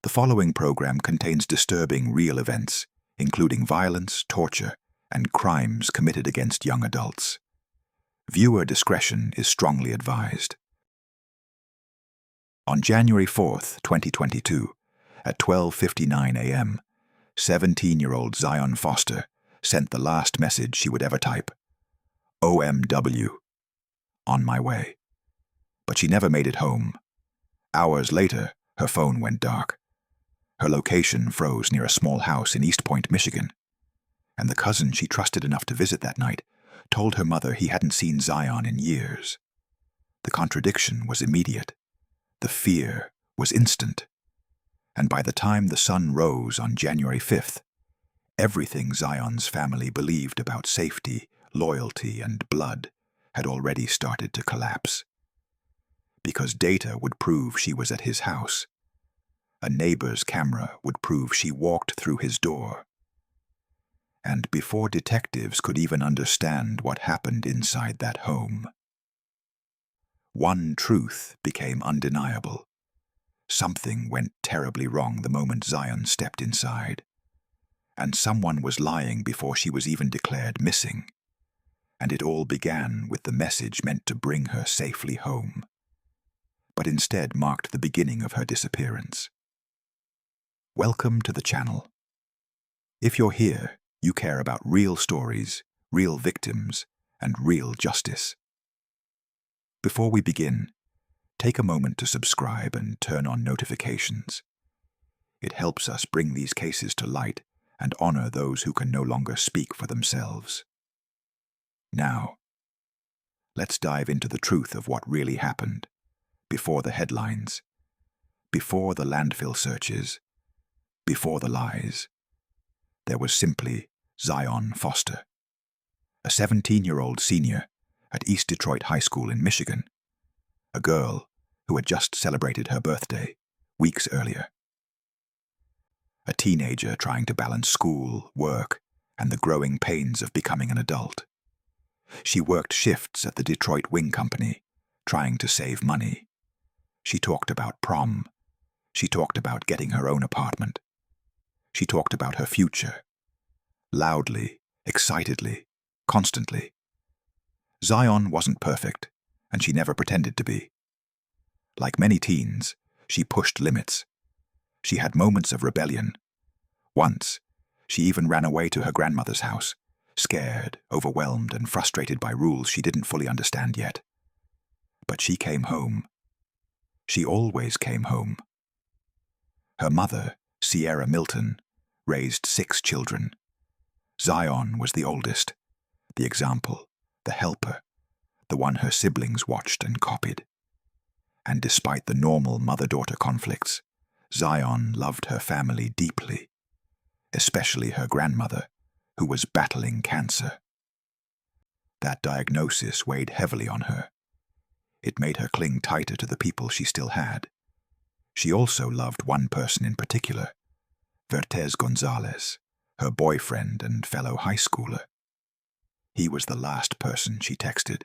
The following program contains disturbing real events, including violence, torture, and crimes committed against young adults. Viewer discretion is strongly advised. On January 4th, 2022, at 12:59 a.m., 17-year-old Zion Foster sent the last message she would ever type. OMW. On my way. But she never made it home. Hours later, her phone went dark. Her location froze near a small house in East Point, Michigan. And the cousin she trusted enough to visit that night told her mother he hadn't seen Zion in years. The contradiction was immediate. The fear was instant. And by the time the sun rose on January 5th, everything Zion's family believed about safety, loyalty, and blood had already started to collapse. Because data would prove she was at his house. A neighbor's camera would prove she walked through his door. And before detectives could even understand what happened inside that home, one truth became undeniable. Something went terribly wrong the moment Zion stepped inside. And someone was lying before she was even declared missing. And it all began with the message meant to bring her safely home, but instead marked the beginning of her disappearance. Welcome to the channel. If you're here, you care about real stories, real victims, and real justice. Before we begin, take a moment to subscribe and turn on notifications. It helps us bring these cases to light and honor those who can no longer speak for themselves. Now, let's dive into the truth of what really happened, before the headlines, before the landfill searches, before the lies. There was simply Zion Foster, a 17-year-old senior at East Detroit High School in Michigan, a girl who had just celebrated her birthday weeks earlier. A teenager trying to balance school, work, and the growing pains of becoming an adult. She worked shifts at the Detroit Wing Company, trying to save money. She talked about prom. She talked about getting her own apartment. She talked about her future. Loudly, excitedly, constantly. Zion wasn't perfect, and she never pretended to be. Like many teens, she pushed limits. She had moments of rebellion. Once, she even ran away to her grandmother's house, scared, overwhelmed, and frustrated by rules she didn't fully understand yet. But she came home. She always came home. Her mother, Sierra Milton, raised 6 children. Zion was the oldest, the example, the helper, the one her siblings watched and copied. And despite the normal mother-daughter conflicts, Zion loved her family deeply, especially her grandmother, who was battling cancer. That diagnosis weighed heavily on her. It made her cling tighter to the people she still had. She also loved one person in particular, Vertez Gonzalez, her boyfriend and fellow high schooler. He was the last person she texted.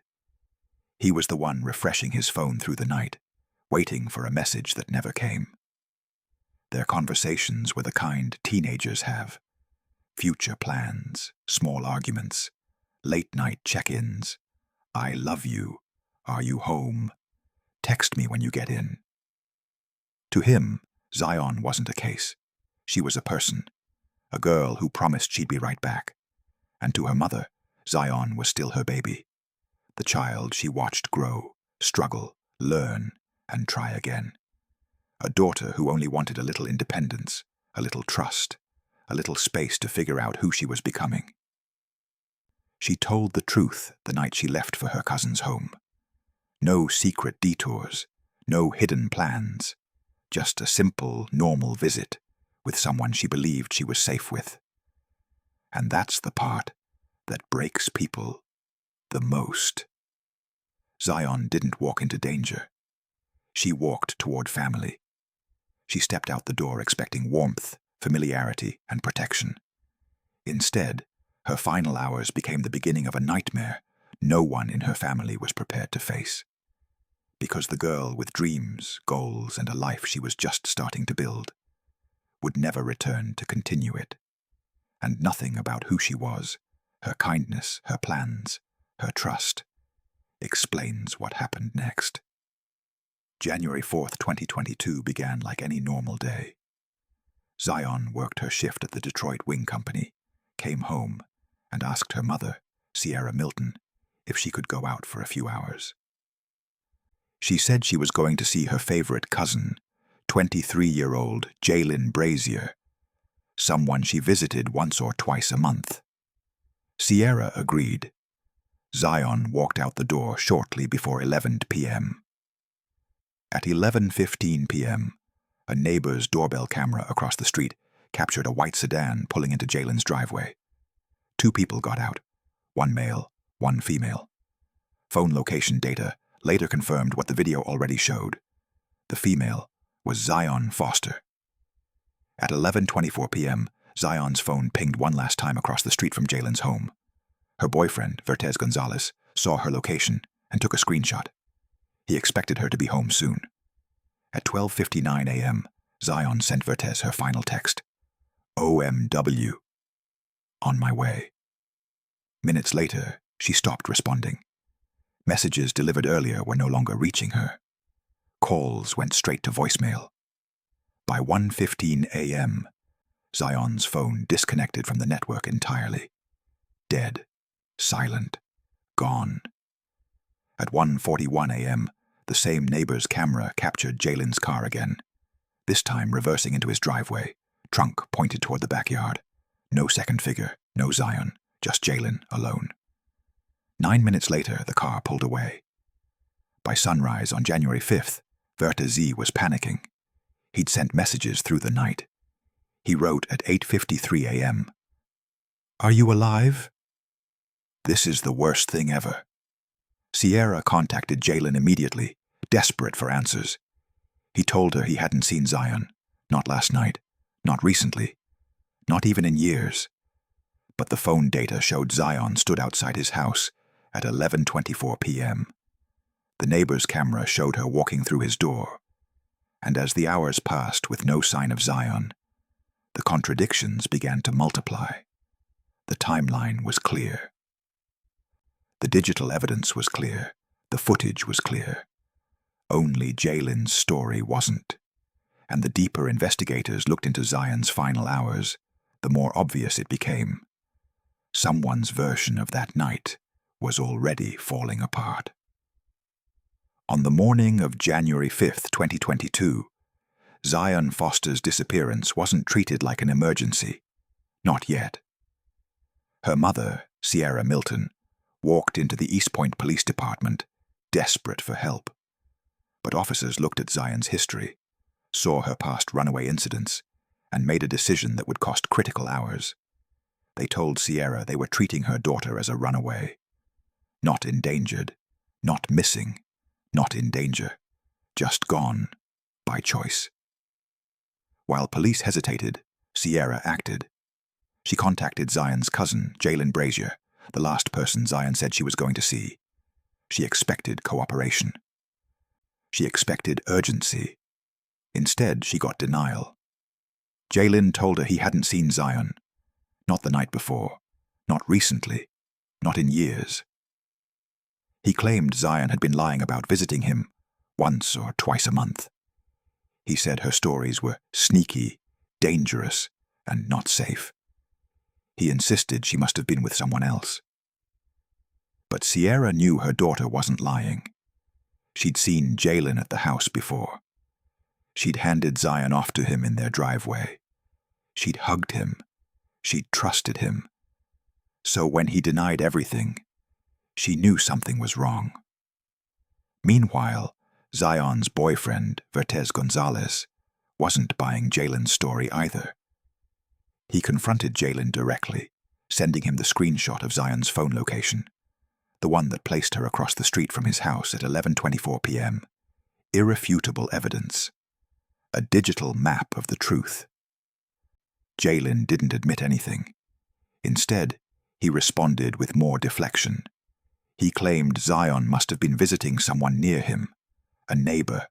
He was the one refreshing his phone through the night, waiting for a message that never came. Their conversations were the kind teenagers have. Future plans, small arguments, late-night check-ins. I love you. Are you home? Text me when you get in. To him, Zion wasn't a case. She was a person, a girl who promised she'd be right back. And to her mother, Zion was still her baby, the child she watched grow, struggle, learn, and try again. A daughter who only wanted a little independence, a little trust, a little space to figure out who she was becoming. She told the truth the night she left for her cousin's home. No secret detours, no hidden plans, just a simple, normal visit with someone she believed she was safe with. And that's the part that breaks people the most. Zion didn't walk into danger. She walked toward family. She stepped out the door expecting warmth, familiarity, and protection. Instead, her final hours became the beginning of a nightmare no one in her family was prepared to face. Because the girl with dreams, goals, and a life she was just starting to build would never return to continue it. And nothing about who she was, her kindness, her plans, her trust, explains what happened next. January 4th, 2022 began like any normal day. Zion worked her shift at the Detroit Wing Company, came home, and asked her mother, Sierra Milton, if she could go out for a few hours. She said she was going to see her favorite cousin, 23-year-old Jaylin Brazier, someone she visited once or twice a month. Sierra agreed. Zion walked out the door shortly before 11 p.m. At 11:15 p.m., a neighbor's doorbell camera across the street captured a white sedan pulling into Jaylin's driveway. 2 people got out, 1 male, 1 female. Phone location data later confirmed what the video already showed. The female was Zion Foster. At 11:24 p.m., Zion's phone pinged one last time across the street from Jaylin's home. Her boyfriend, Vertez Gonzalez, saw her location and took a screenshot. He expected her to be home soon. At 12:59 a.m., Zion sent Vertez her final text. OMW. On my way. Minutes later, she stopped responding. Messages delivered earlier were no longer reaching her. Calls went straight to voicemail. By 1:15 a.m., Zion's phone disconnected from the network entirely. Dead. Silent. Gone. At 1:41 a.m., the same neighbor's camera captured Jaylin's car again, this time reversing into his driveway, trunk pointed toward the backyard. No second figure, no Zion, just Jaylin alone. 9 minutes later, the car pulled away. By sunrise on January 5th, Vertez was panicking. He'd sent messages through the night. He wrote at 8:53 a.m., "Are you alive? This is the worst thing ever." Sierra contacted Jaylin immediately, desperate for answers. He told her he hadn't seen Zion, not last night, not recently, not even in years. But the phone data showed Zion stood outside his house at 11:24 p.m. The neighbor's camera showed her walking through his door. And as the hours passed with no sign of Zion, the contradictions began to multiply. The timeline was clear. The digital evidence was clear. The footage was clear. Only Jaylin's story wasn't. And the deeper investigators looked into Zion's final hours, the more obvious it became. Someone's version of that night was already falling apart. On the morning of January 5th, 2022, Zion Foster's disappearance wasn't treated like an emergency. Not yet. Her mother, Sierra Milton, walked into the East Point Police Department, desperate for help. But officers looked at Zion's history, saw her past runaway incidents, and made a decision that would cost critical hours. They told Sierra they were treating her daughter as a runaway. Not endangered, not missing, not in danger, just gone, by choice. While police hesitated, Sierra acted. She contacted Zion's cousin, Jaylin Brazier, the last person Zion said she was going to see. She expected cooperation. She expected urgency. Instead, she got denial. Jaylin told her he hadn't seen Zion. Not the night before. Not recently. Not in years. He claimed Zion had been lying about visiting him once or twice a month. He said her stories were sneaky, dangerous, and not safe. He insisted she must have been with someone else. But Sierra knew her daughter wasn't lying. She'd seen Jaylin at the house before. She'd handed Zion off to him in their driveway. She'd hugged him. She'd trusted him. So when he denied everything, she knew something was wrong. Meanwhile, Zion's boyfriend, Vertez Gonzalez, wasn't buying Jaylin's story either. He confronted Jaylin directly, sending him the screenshot of Zion's phone location, the one that placed her across the street from his house at 11:24 p.m. Irrefutable evidence. A digital map of the truth. Jaylin didn't admit anything. Instead, he responded with more deflection. He claimed Zion must have been visiting someone near him, a neighbor,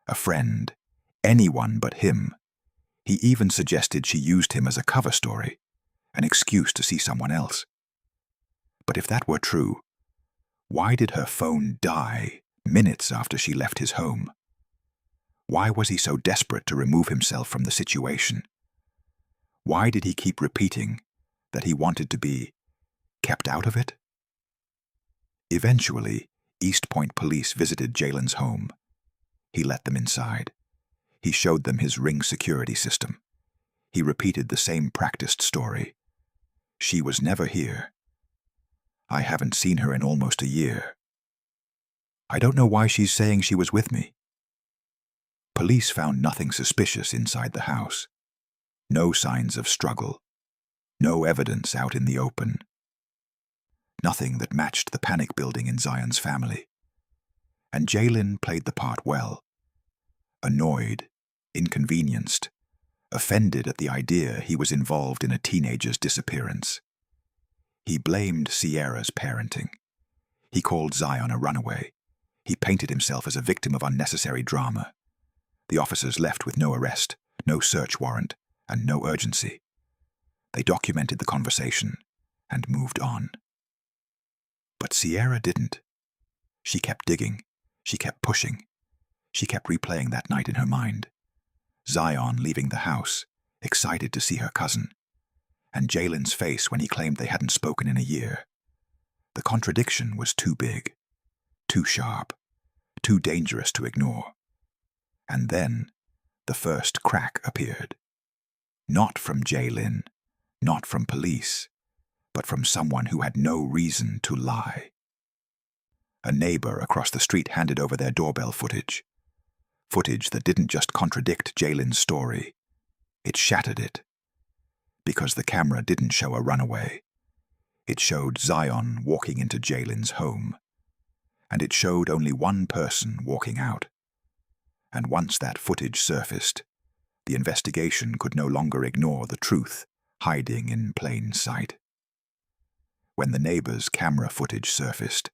a friend, anyone but him. He even suggested she used him as a cover story, an excuse to see someone else. But if that were true, why did her phone die minutes after she left his home? Why was he so desperate to remove himself from the situation? Why did he keep repeating that he wanted to be kept out of it? Eventually, East Point police visited Jaylin's home. He let them inside. He showed them his Ring security system. He repeated the same practiced story. She was never here. I haven't seen her in almost a year. I don't know why she's saying she was with me. Police found nothing suspicious inside the house. No signs of struggle. No evidence out in the open. Nothing that matched the panic building in Zion's family. And Jaylin played the part well. Annoyed, inconvenienced, offended at the idea he was involved in a teenager's disappearance. He blamed Sierra's parenting. He called Zion a runaway. He painted himself as a victim of unnecessary drama. The officers left with no arrest, no search warrant, and no urgency. They documented the conversation and moved on. But Sierra didn't. She kept digging. She kept pushing. She kept replaying that night in her mind. Zion leaving the house, excited to see her cousin, and Jaylin's face when he claimed they hadn't spoken in a year. The contradiction was too big, too sharp, too dangerous to ignore. And then the first crack appeared. Not from Jaylin, not from police, but from someone who had no reason to lie. A neighbor across the street handed over their doorbell footage. Footage that didn't just contradict Jaylin's story, it shattered it. Because the camera didn't show a runaway. It showed Zion walking into Jaylin's home. And it showed only one person walking out. And once that footage surfaced, the investigation could no longer ignore the truth hiding in plain sight. When the neighbor's camera footage surfaced,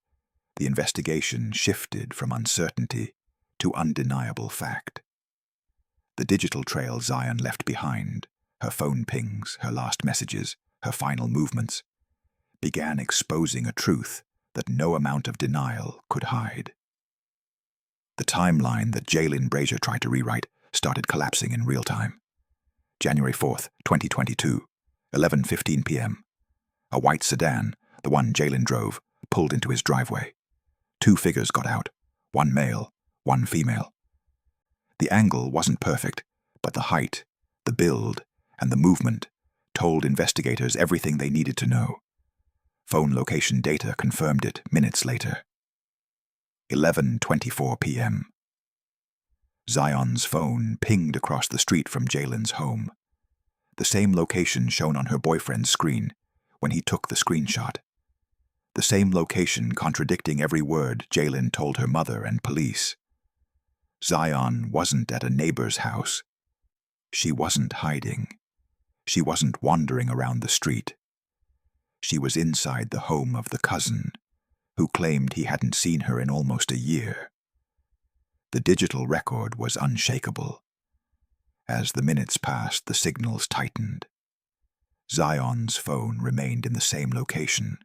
the investigation shifted from uncertainty to undeniable fact. The digital trail Zion left behind, her phone pings, her last messages, her final movements, began exposing a truth that no amount of denial could hide. The timeline that Jaylin Brazier tried to rewrite started collapsing in real time. January 4th, 2022, 11:15 p.m. A white sedan, the one Jaylin drove, pulled into his driveway. 2 figures got out, one male, one female. The angle wasn't perfect, but the height, the build, and the movement told investigators everything they needed to know. Phone location data confirmed it minutes later. 11:24 p.m. Zion's phone pinged across the street from Jaylin's home. The same location shown on her boyfriend's screen when he took the screenshot. The same location contradicting every word Jaylin told her mother and police. Zion wasn't at a neighbor's house. She wasn't hiding. She wasn't wandering around the street. She was inside the home of the cousin, who claimed he hadn't seen her in almost a year. The digital record was unshakable. As the minutes passed, the signals tightened. Zion's phone remained in the same location,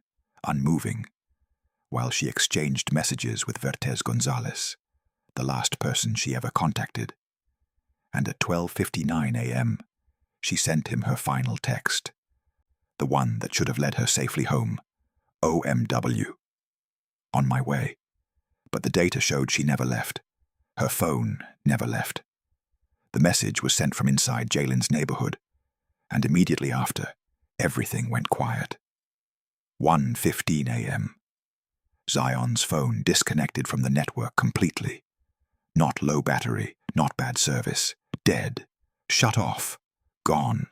unmoving, while she exchanged messages with Vertez Gonzalez, the last person she ever contacted. And at 12:59 a.m., she sent him her final text, the one that should have led her safely home, OMW. On my way. But the data showed she never left. Her phone never left. The message was sent from inside Jaylin's neighborhood, and immediately after, everything went quiet. 1:15 a.m. Zion's phone disconnected from the network completely. Not low battery, not bad service, dead, shut off, gone.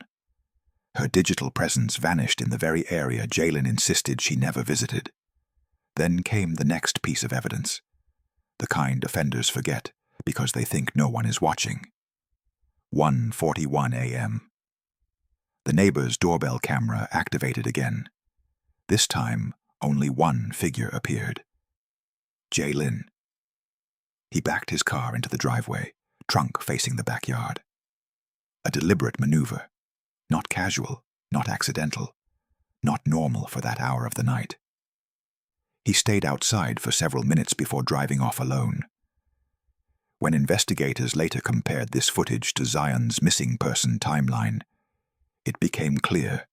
Her digital presence vanished in the very area Jaylin insisted she never visited. Then came the next piece of evidence, the kind offenders forget because they think no one is watching. 1:41 a.m. The neighbor's doorbell camera activated again. This time, only one figure appeared. Jaylin. He backed his car into the driveway, trunk facing the backyard. A deliberate maneuver, not casual, not accidental, not normal for that hour of the night. He stayed outside for several minutes before driving off alone. When investigators later compared this footage to Zion's missing person timeline, it became clear.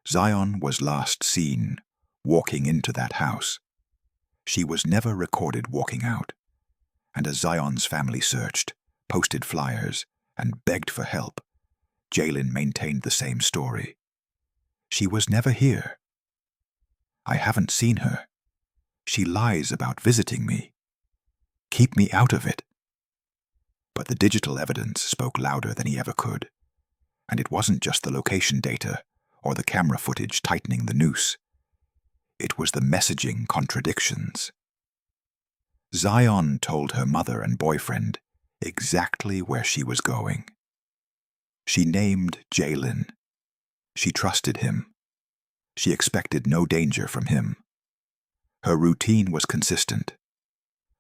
Zion was last seen walking into that house. She was never recorded walking out, and as Zion's family searched, posted flyers, and begged for help, Jaylin maintained the same story. She was never here. I haven't seen her. She lies about visiting me. Keep me out of it. But the digital evidence spoke louder than he ever could, and it wasn't just the location data or the camera footage tightening the noose. It was the messaging contradictions. Zion told her mother and boyfriend exactly where she was going. She named Jaylin. She trusted him. She expected no danger from him. Her routine was consistent.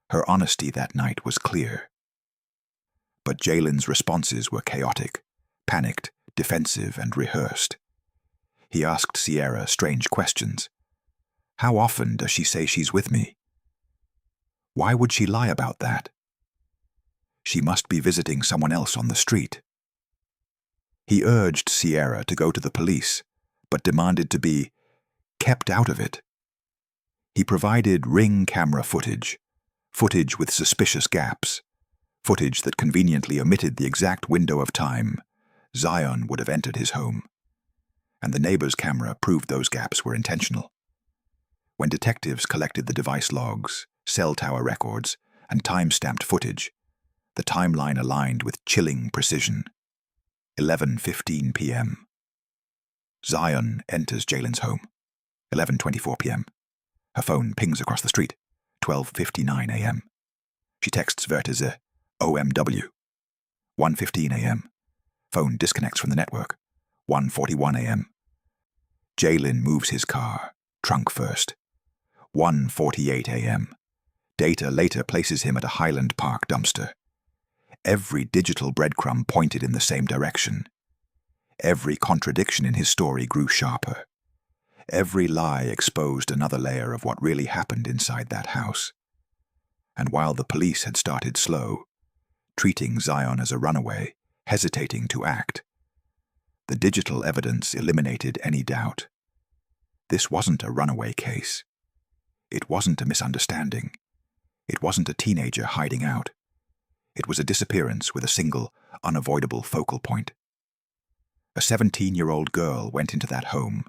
Her honesty that night was clear. But Jaylin's responses were chaotic, panicked, defensive, and rehearsed. He asked Sierra strange questions. How often does she say she's with me? Why would she lie about that? She must be visiting someone else on the street. He urged Sierra to go to the police, but demanded to be kept out of it. He provided ring camera footage with suspicious gaps, footage that conveniently omitted the exact window of time Zion would have entered his home. And the neighbor's camera proved those gaps were intentional. When detectives collected the device logs, cell tower records, and time-stamped footage, the timeline aligned with chilling precision. 11:15 p.m. Zion enters Jaylin's home. 11:24 p.m. Her phone pings across the street. 12:59 a.m. She texts Vertize, OMW. 1:15 a.m. Phone disconnects from the network. 1:41 a.m. Jaylin moves his car, trunk first. 1:48 a.m. Data later places him at a Highland Park dumpster. Every digital breadcrumb pointed in the same direction. Every contradiction in his story grew sharper. Every lie exposed another layer of what really happened inside that house. And while the police had started slow, treating Zion as a runaway, hesitating to act, the digital evidence eliminated any doubt. This wasn't a runaway case. It wasn't a misunderstanding. It wasn't a teenager hiding out. It was a disappearance with a single, unavoidable focal point. A 17-year-old girl went into that home.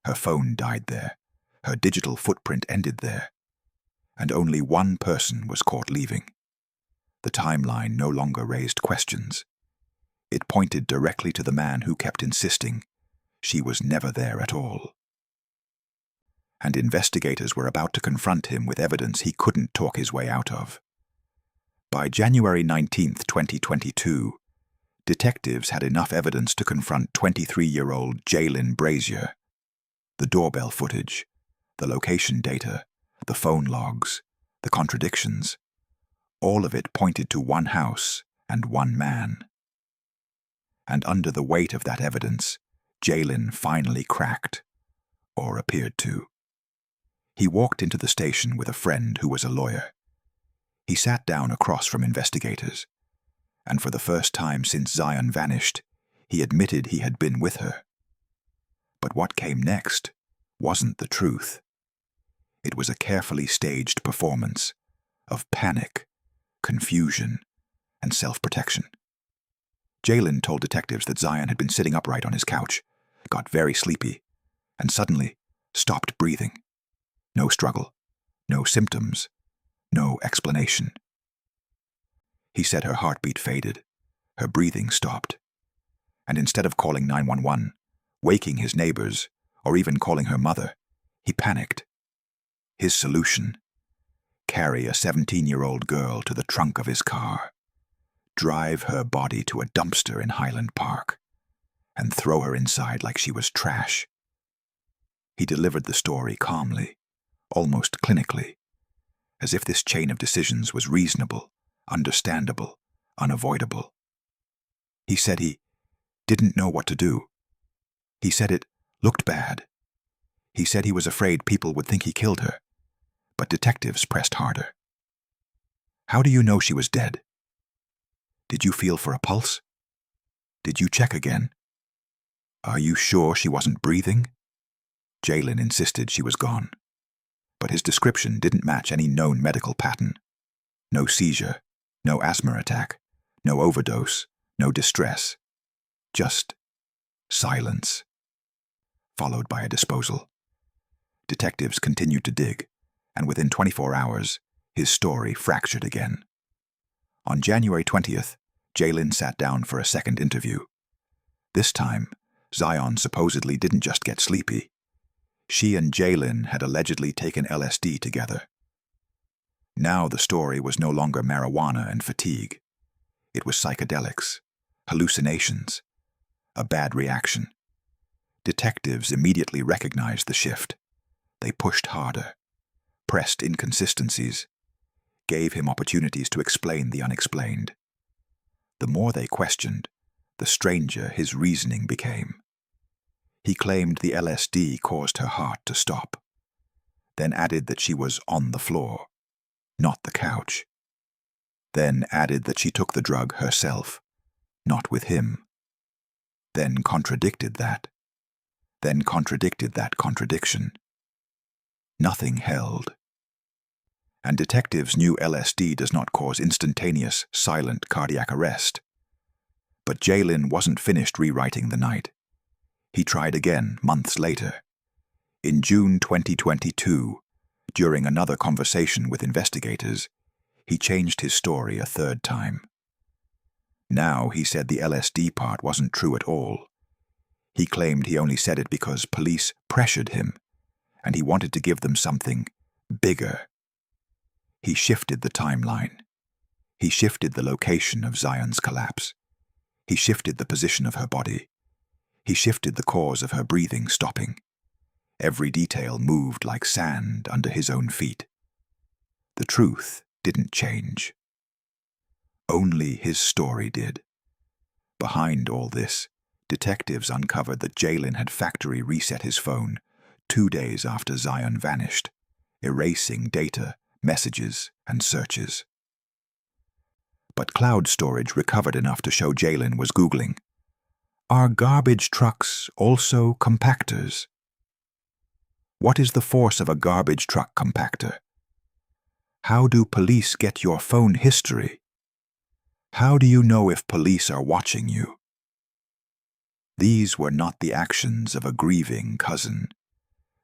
Her phone died there. Her digital footprint ended there. And only one person was caught leaving. The timeline no longer raised questions. It pointed directly to the man who kept insisting she was never there at all. And investigators were about to confront him with evidence he couldn't talk his way out of. By January 19, 2022, detectives had enough evidence to confront 23-year-old Jaylin Brazier. The doorbell footage, the location data, the phone logs, the contradictions, all of it pointed to one house and one man. And under the weight of that evidence, Jaylin finally cracked, or appeared to. He walked into the station with a friend who was a lawyer. He sat down across from investigators, and for the first time since Zion vanished, he admitted he had been with her. But what came next wasn't the truth. It was a carefully staged performance of panic, confusion, and self-protection. Jaylin told detectives that Zion had been sitting upright on his couch, got very sleepy, and suddenly stopped breathing. No struggle, no symptoms, no explanation. He said her heartbeat faded, her breathing stopped, and instead of calling 911, waking his neighbors, or even calling her mother, he panicked. His solution: carry a 17-year-old girl to the trunk of his car, drive her body to a dumpster in Highland Park, and throw her inside like she was trash. He delivered the story calmly, almost clinically, as if this chain of decisions was reasonable, understandable, unavoidable. He said he didn't know what to do. He said it looked bad. He said he was afraid people would think he killed her. But detectives pressed harder. How do you know she was dead? Did you feel for a pulse? Did you check again? Are you sure she wasn't breathing? Jaylin insisted she was gone. But his description didn't match any known medical pattern. No seizure, no asthma attack, no overdose, no distress. Just silence, followed by a disposal. Detectives continued to dig, and within 24 hours, his story fractured again. On January 20th, Jaylin sat down for a second interview. This time, Zion supposedly didn't just get sleepy. She and Jaylin had allegedly taken LSD together. Now the story was no longer marijuana and fatigue. It was psychedelics, hallucinations, a bad reaction. Detectives immediately recognized the shift. They pushed harder, pressed inconsistencies, gave him opportunities to explain the unexplained. The more they questioned, the stranger his reasoning became. He claimed the LSD caused her heart to stop, then added that she was on the floor, not the couch. Then added that she took the drug herself, not with him. Then contradicted that. Then contradicted that contradiction. Nothing held. And detectives knew LSD does not cause instantaneous, silent cardiac arrest. But Jaylin wasn't finished rewriting the night. He tried again months later. In June 2022, during another conversation with investigators, he changed his story a third time. Now he said the LSD part wasn't true at all. He claimed he only said it because police pressured him, and he wanted to give them something bigger. He shifted the timeline. He shifted the location of Zion's collapse. He shifted the position of her body. He shifted the cause of her breathing stopping. Every detail moved like sand under his own feet. The truth didn't change. Only his story did. Behind all this, detectives uncovered that Jaylin had factory reset his phone 2 days after Zion vanished, erasing data, messages, and searches. But cloud storage recovered enough to show Jaylin was Googling, "Are garbage trucks also compactors? What is the force of a garbage truck compactor? How do police get your phone history? How do you know if police are watching you?" These were not the actions of a grieving cousin.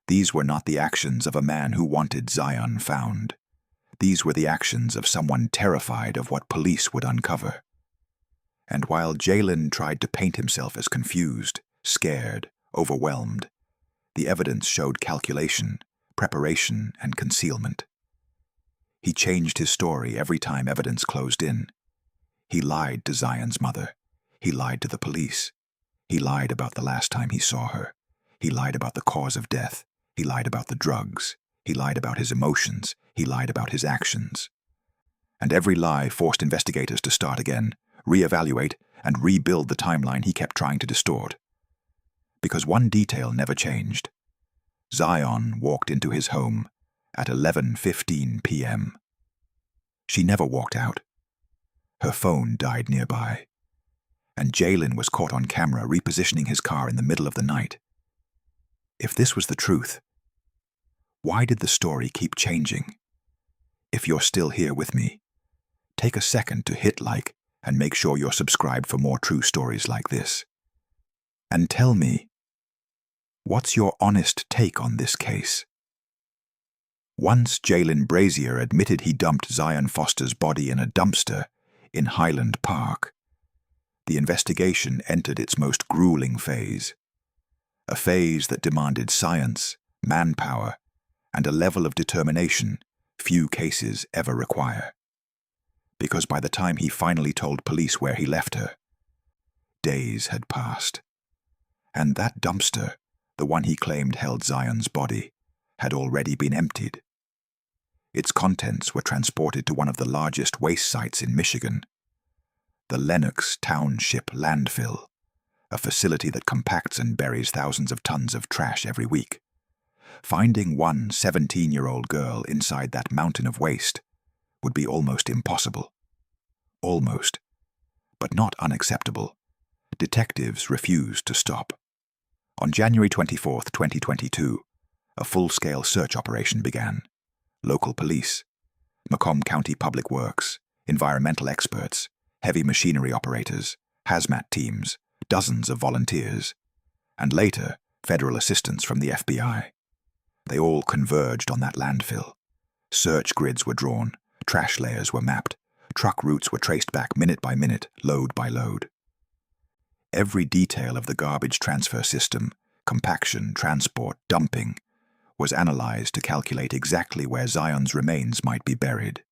These were not the actions of a man who wanted Zion found. These were the actions of someone terrified of what police would uncover. And while Jaylin tried to paint himself as confused, scared, overwhelmed, the evidence showed calculation, preparation, and concealment. He changed his story every time evidence closed in. He lied to Zion's mother. He lied to the police. He lied about the last time he saw her. He lied about the cause of death. He lied about the drugs. He lied about his emotions. He lied about his actions. And every lie forced investigators to start again, reevaluate, and rebuild the timeline he kept trying to distort. Because one detail never changed. Zion walked into his home at 11:15 p.m. She never walked out. Her phone died nearby. And Jaylin was caught on camera repositioning his car in the middle of the night. If this was the truth, why did the story keep changing? If you're still here with me, take a second to hit like and make sure you're subscribed for more true stories like this. And tell me, what's your honest take on this case? Once Jaylin Brazier admitted he dumped Zion Foster's body in a dumpster in Highland Park, the investigation entered its most grueling phase. A phase that demanded science, manpower, and a level of determination few cases ever require. Because by the time he finally told police where he left her, days had passed. And that dumpster, the one he claimed held Zion's body, had already been emptied. Its contents were transported to one of the largest waste sites in Michigan, the Lenox Township landfill, a facility that compacts and buries thousands of tons of trash every week. Finding one 17-year-old girl inside that mountain of waste would be almost impossible. Almost, but not unacceptable. Detectives refused to stop. On January 24, 2022, a full-scale search operation began. Local police, Macomb County Public Works, environmental experts, heavy machinery operators, hazmat teams, dozens of volunteers, and later, federal assistance from the FBI. They all converged on that landfill. Search grids were drawn, trash layers were mapped, truck routes were traced back minute by minute, load by load. Every detail of the garbage transfer system, compaction, transport, dumping, was analyzed to calculate exactly where Zion's remains might be buried.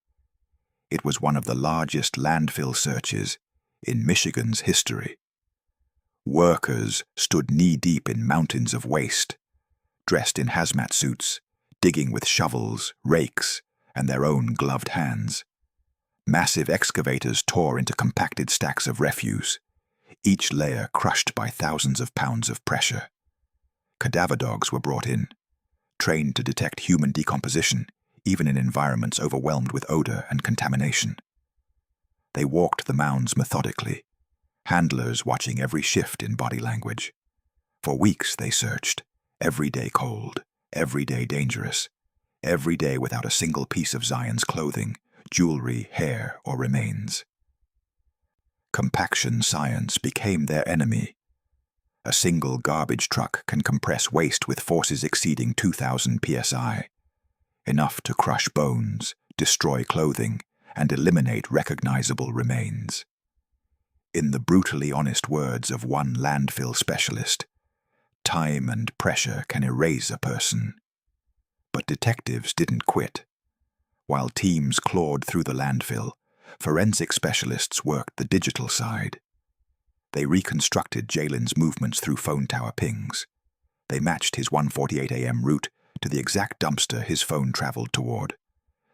It was one of the largest landfill searches in Michigan's history. Workers stood knee-deep in mountains of waste, dressed in hazmat suits, digging with shovels, rakes, and their own gloved hands. Massive excavators tore into compacted stacks of refuse, each layer crushed by thousands of pounds of pressure. Cadaver dogs were brought in, trained to detect human decomposition, even in environments overwhelmed with odor and contamination. They walked the mounds methodically, handlers watching every shift in body language. For weeks they searched, every day cold, every day dangerous, every day without a single piece of Zion's clothing, jewelry, hair, or remains. Compaction science became their enemy. A single garbage truck can compress waste with forces exceeding 2,000 psi, enough to crush bones, destroy clothing, and eliminate recognizable remains. In the brutally honest words of one landfill specialist, time and pressure can erase a person. But detectives didn't quit. While teams clawed through the landfill, forensic specialists worked the digital side. They reconstructed Jaylin's movements through phone tower pings. They matched his 1:48 a.m. route to the exact dumpster his phone traveled toward,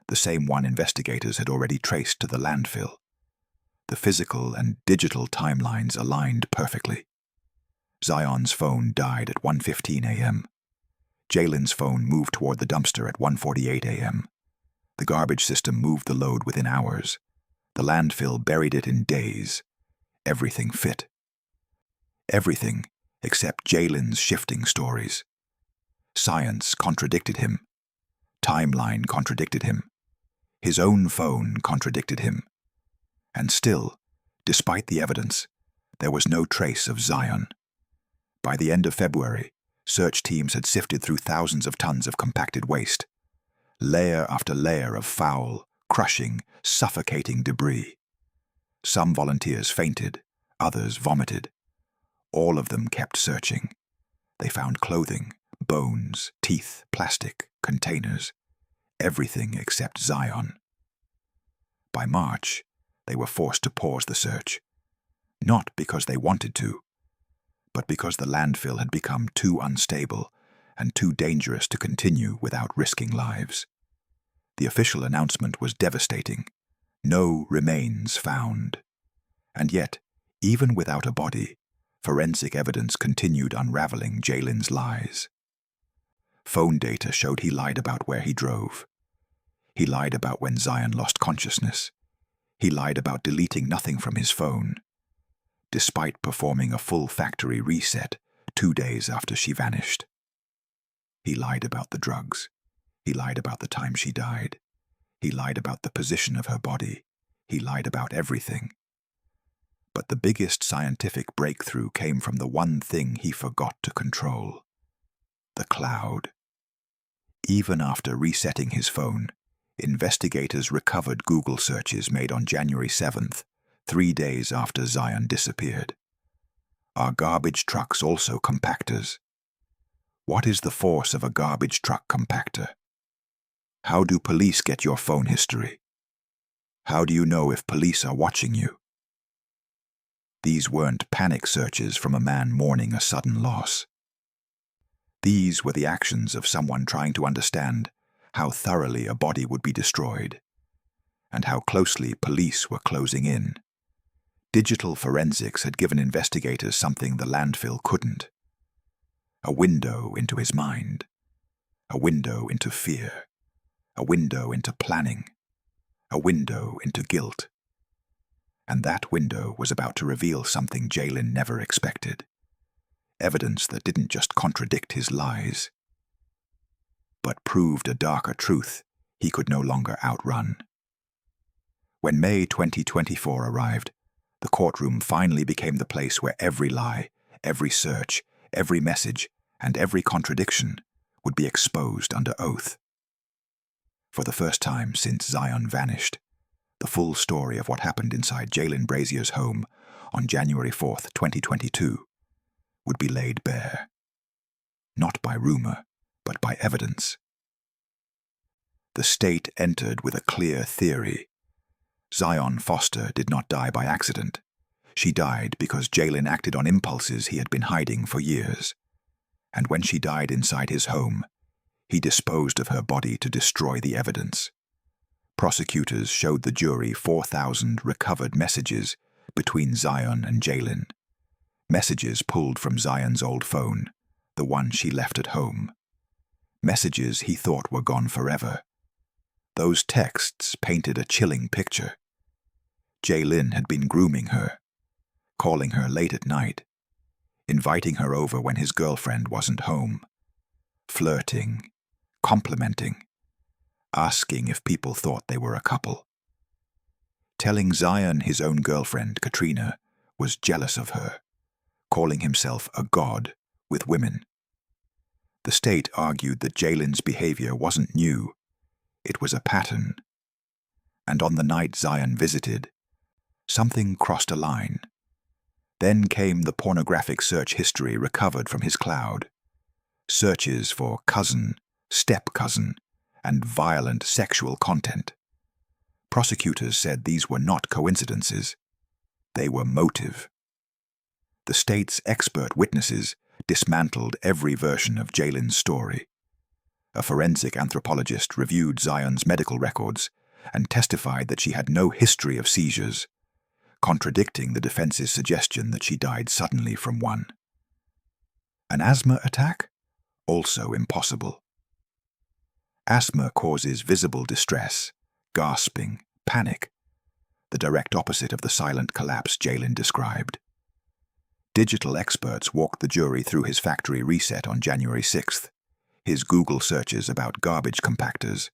the same one investigators had already traced to the landfill. The physical and digital timelines aligned perfectly. Zion's phone died at 1:15 a.m. Jaylin's phone moved toward the dumpster at 1:48 a.m. The garbage system moved the load within hours. The landfill buried it in days. Everything fit. Everything except Jaylin's shifting stories. Science contradicted him. Timeline contradicted him. His own phone contradicted him. And still, despite the evidence, there was no trace of Zion. By the end of February, search teams had sifted through thousands of tons of compacted waste, layer after layer of foul, crushing, suffocating debris. Some volunteers fainted, others vomited. All of them kept searching. They found clothing, bones, teeth, plastic, containers, everything except Zion. By March, they were forced to pause the search, not because they wanted to, but because the landfill had become too unstable and too dangerous to continue without risking lives. The official announcement was devastating. No remains found. And yet, even without a body, forensic evidence continued unraveling Jaylin's lies. Phone data showed he lied about where he drove. He lied about when Zion lost consciousness. He lied about deleting nothing from his phone, despite performing a full factory reset 2 days after she vanished. He lied about the drugs. He lied about the time she died. He lied about the position of her body. He lied about everything. But the biggest scientific breakthrough came from the one thing he forgot to control: the cloud. Even after resetting his phone, investigators recovered Google searches made on January 7th, 3 days after Zion disappeared. Are garbage trucks also compactors? What is the force of a garbage truck compactor? How do police get your phone history? How do you know if police are watching you? These weren't panic searches from a man mourning a sudden loss. These were the actions of someone trying to understand how thoroughly a body would be destroyed, and how closely police were closing in. Digital forensics had given investigators something the landfill couldn't. A window into his mind. A window into fear. A window into planning. A window into guilt. And that window was about to reveal something Jaylin never expected. Evidence that didn't just contradict his lies, but proved a darker truth he could no longer outrun. When May 2024 arrived, the courtroom finally became the place where every lie, every search, every message, and every contradiction would be exposed under oath. For the first time since Zion vanished, the full story of what happened inside Jaylin Brazier's home on January 4th, 2022, would be laid bare. Not by rumor, but by evidence. The state entered with a clear theory. Zion Foster did not die by accident. She died because Jaylin acted on impulses he had been hiding for years. And when she died inside his home, he disposed of her body to destroy the evidence. Prosecutors showed the jury 4,000 recovered messages between Zion and Jaylin. Messages pulled from Zion's old phone, the one she left at home. Messages he thought were gone forever. Those texts painted a chilling picture. Jaylin had been grooming her, calling her late at night, inviting her over when his girlfriend wasn't home, flirting, complimenting, asking if people thought they were a couple. Telling Zion his own girlfriend, Katrina, was jealous of her, calling himself a god with women. The state argued that Jaylin's behavior wasn't new, it was a pattern. And on the night Zion visited, something crossed a line. Then came the pornographic search history recovered from his cloud. Searches for cousin, step-cousin, and violent sexual content. Prosecutors said these were not coincidences. They were motive. The state's expert witnesses dismantled every version of Jaylin's story. A forensic anthropologist reviewed Zion's medical records and testified that she had no history of seizures, contradicting the defense's suggestion that she died suddenly from one. An asthma attack? Also impossible. Asthma causes visible distress, gasping, panic, the direct opposite of the silent collapse Jaylin described. Digital experts walked the jury through his factory reset on January 6th, his Google searches about garbage compactors,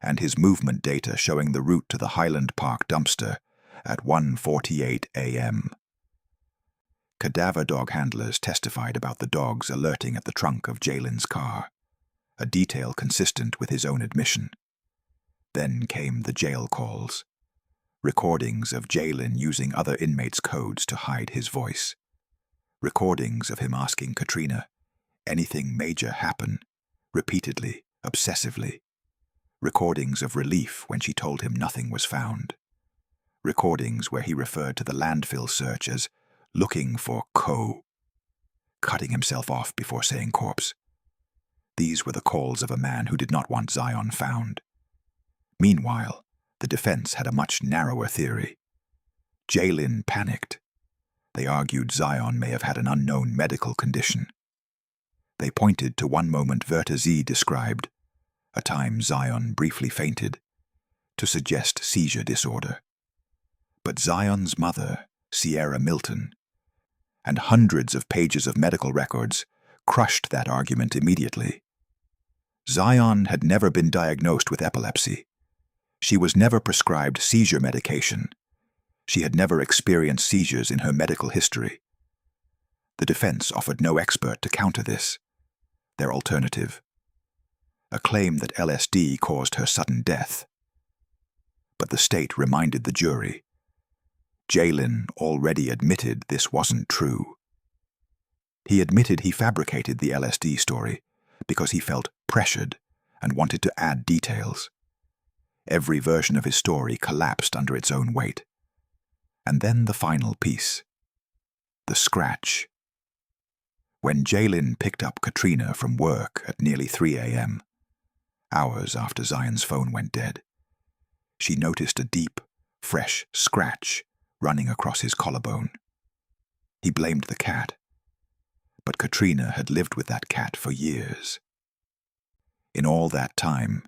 and his movement data showing the route to the Highland Park dumpster at 1:48 a.m. Cadaver dog handlers testified about the dogs alerting at the trunk of Jaylin's car, a detail consistent with his own admission. Then came the jail calls, recordings of Jaylin using other inmates' codes to hide his voice, recordings of him asking Katrina, "Anything major happen?" repeatedly, obsessively, recordings of relief when she told him nothing was found, recordings where he referred to the landfill search as looking for cutting himself off before saying corpse. These were the calls of a man who did not want Zion found. Meanwhile, the defense had a much narrower theory. Jaylin panicked. They argued Zion may have had an unknown medical condition. They pointed to one moment Verta Z described, a time Zion briefly fainted, to suggest seizure disorder. But Zion's mother, Sierra Milton, and hundreds of pages of medical records crushed that argument immediately. Zion had never been diagnosed with epilepsy. She was never prescribed seizure medication. She had never experienced seizures in her medical history. The defense offered no expert to counter this. Their alternative: a claim that LSD caused her sudden death. But the state reminded the jury. Jaylin already admitted this wasn't true. He admitted he fabricated the LSD story because he felt pressured and wanted to add details. Every version of his story collapsed under its own weight. And then the final piece. The scratch. When Jaylin picked up Katrina from work at nearly 3 a.m., hours after Zion's phone went dead, she noticed a deep, fresh scratch running across his collarbone. He blamed the cat, but Katrina had lived with that cat for years. In all that time,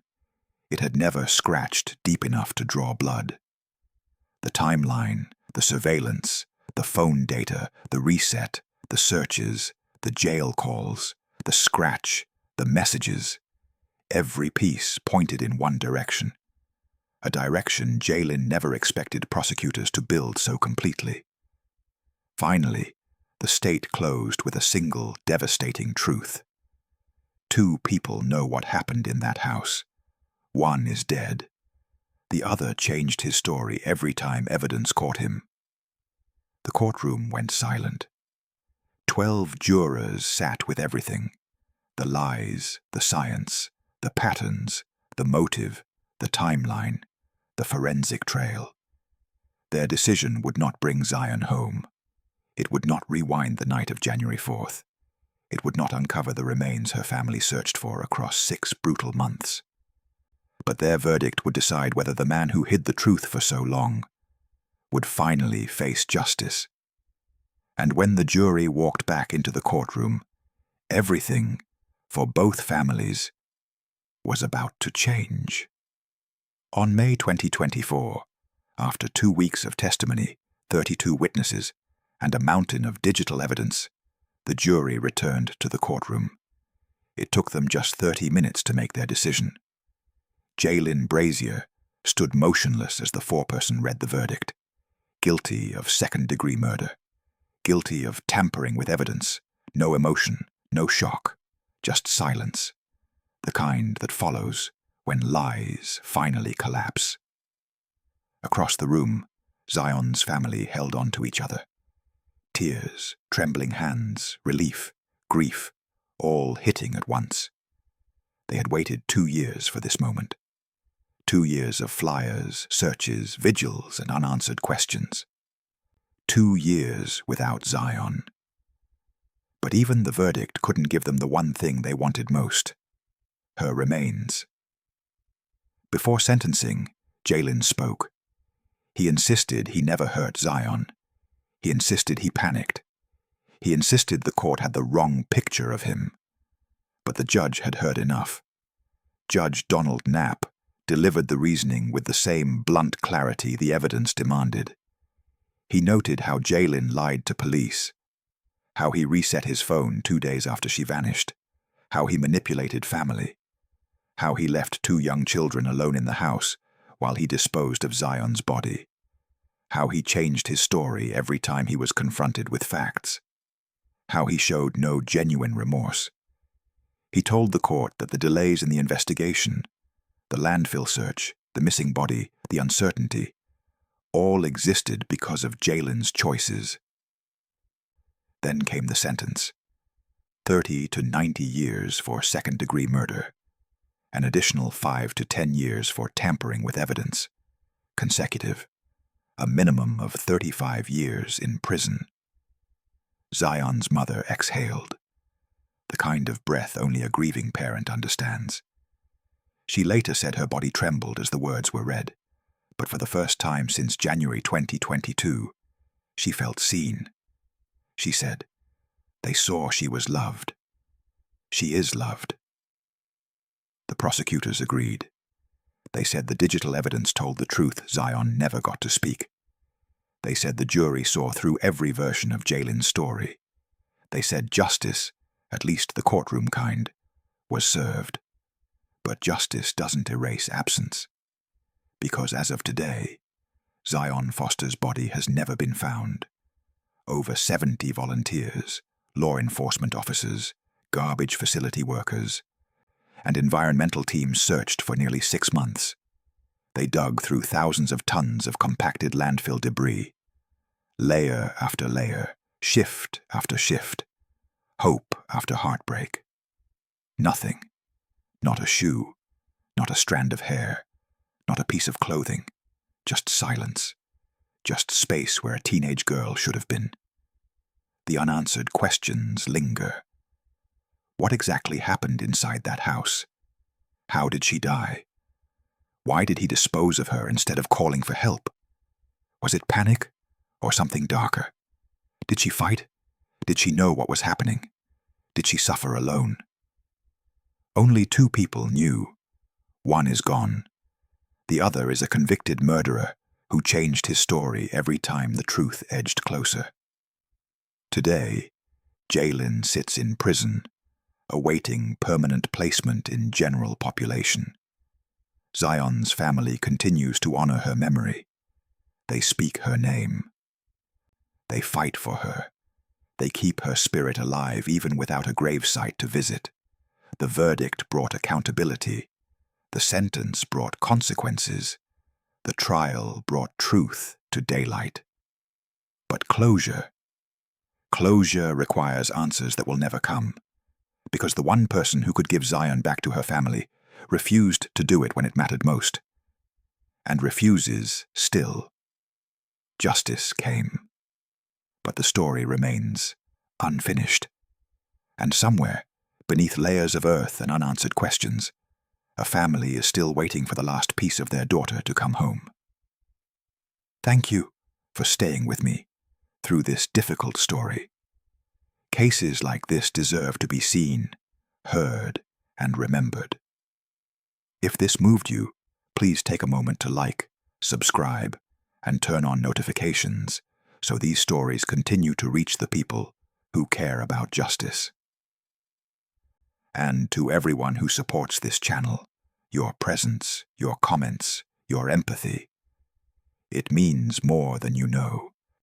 it had never scratched deep enough to draw blood. The timeline, the surveillance, the phone data, the reset, the searches, the jail calls, the scratch, the messages, every piece pointed in one direction. A direction Jaylin never expected prosecutors to build so completely. Finally, the state closed with a single devastating truth. 2 people know what happened in that house. 1 is dead. The other changed his story every time evidence caught him. The courtroom went silent. 12 jurors sat with everything: the lies, the science, the patterns, the motive, the timeline, the forensic trail. Their decision would not bring Zion home. It would not rewind the night of January 4th. It would not uncover the remains her family searched for across 6 brutal months. But their verdict would decide whether the man who hid the truth for so long would finally face justice. And when the jury walked back into the courtroom, everything, for both families, was about to change. On May 2024, after 2 weeks of testimony, 32 witnesses, and a mountain of digital evidence, the jury returned to the courtroom. It took them just 30 minutes to make their decision. Jaylin Brazier stood motionless as the foreperson read the verdict. Guilty of second-degree murder. Guilty of tampering with evidence. No emotion, no shock, just silence. The kind that follows when lies finally collapse. Across the room, Zion's family held on to each other. Tears, trembling hands, relief, grief, all hitting at once. They had waited 2 years for this moment. 2 years of flyers, searches, vigils, and unanswered questions. 2 years without Zion. But even the verdict couldn't give them the one thing they wanted most: her remains. Before sentencing, Jaylin spoke. He insisted he never hurt Zion. He insisted he panicked. He insisted the court had the wrong picture of him. But the judge had heard enough. Judge Donald Knapp delivered the reasoning with the same blunt clarity the evidence demanded. He noted how Jaylin lied to police, how he reset his phone 2 days after she vanished, how he manipulated family, how he left 2 young children alone in the house while he disposed of Zion's body, how he changed his story every time he was confronted with facts, how he showed no genuine remorse. He told the court that the delays in the investigation, the landfill search, the missing body, the uncertainty, all existed because of Jaylin's choices. Then came the sentence: 30 to 90 years for second-degree murder, an additional 5 to 10 years for tampering with evidence, consecutive, a minimum of 35 years in prison. Zion's mother exhaled, the kind of breath only a grieving parent understands. She later said her body trembled as the words were read, but for the first time since January 2022, she felt seen. She said, "They saw she was loved. She is loved." The prosecutors agreed. They said the digital evidence told the truth Zion never got to speak. They said the jury saw through every version of Jaylin's story. They said justice, at least the courtroom kind, was served. But justice doesn't erase absence. Because as of today, Zion Foster's body has never been found. Over 70 volunteers, law enforcement officers, garbage facility workers, and environmental teams searched for nearly 6 months. They dug through thousands of tons of compacted landfill debris. Layer after layer, shift after shift, hope after heartbreak. Nothing. Not a shoe, not a strand of hair, not a piece of clothing, just silence, just space where a teenage girl should have been. The unanswered questions linger. What exactly happened inside that house? How did she die? Why did he dispose of her instead of calling for help? Was it panic Or something darker? Did she fight? Did she know what was happening? Did she suffer alone? Only 2 people knew. One is gone. The other is a convicted murderer who changed his story every time the truth edged closer. Today, Jaylin sits in prison, awaiting permanent placement in general population. Zion's family continues to honor her memory. They speak her name. They fight for her. They keep her spirit alive even without a gravesite to visit. The verdict brought accountability. The sentence brought consequences. The trial brought truth to daylight. But closure requires answers that will never come, because the one person who could give Zion back to her family refused to do it when it mattered most, and refuses still. Justice came, but the story remains unfinished. And somewhere, beneath layers of earth and unanswered questions, a family is still waiting for the last piece of their daughter to come home. Thank you for staying with me through this difficult story. Cases like this deserve to be seen, heard, and remembered. If this moved you, please take a moment to like, subscribe, and turn on notifications so these stories continue to reach the people who care about justice. And to everyone who supports this channel, your presence, your comments, your empathy, it means more than you know.